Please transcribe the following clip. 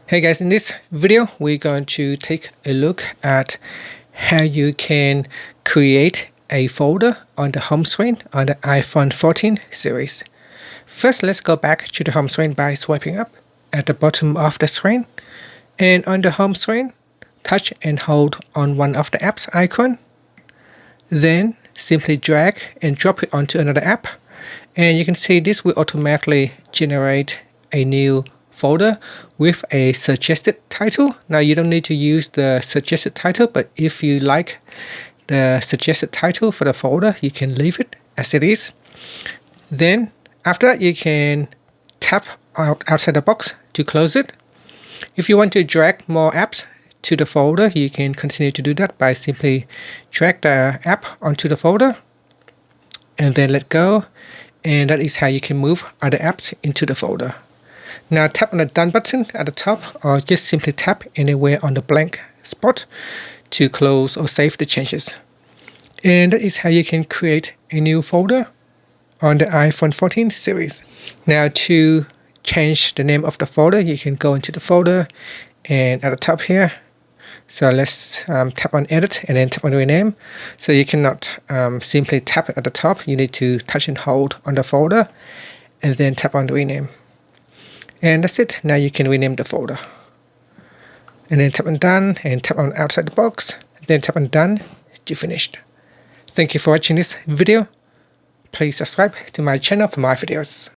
Hey guys, in this video we're going to take a look at how you can create a folder on the home screen on the iPhone 14 series. First, let's go back to the home screen by swiping up at the bottom of the screen, and on the home screen touch and hold on one of the apps icon, then simply drag and drop it onto another app, and you can see this will automatically generate a new folder with a suggested title. Now you don't need to use the suggested title, but if you like the suggested title for the folder, you can leave it as it is. Then after that, you can tap outside the box to close it. If you want to drag more apps to the folder, you can continue to do that by simply drag the app onto the folder and then let go, and that is how you can move other apps into the folder. Now tap on the Done button at the top, or just simply tap anywhere on the blank spot to close or save the changes. And that is how you can create a new folder on the iPhone 14 series. Now to change the name of the folder, you can go into the folder and at the top here. So let's tap on Edit and then tap on Rename. So you cannot simply tap it at the top. You need to touch and hold on the folder and then tap on Rename. And that's it. Now you can rename the folder. And then tap on Done and tap on Outside the Box. Then tap on Done to finish. Thank you for watching this video. Please subscribe to my channel for more videos.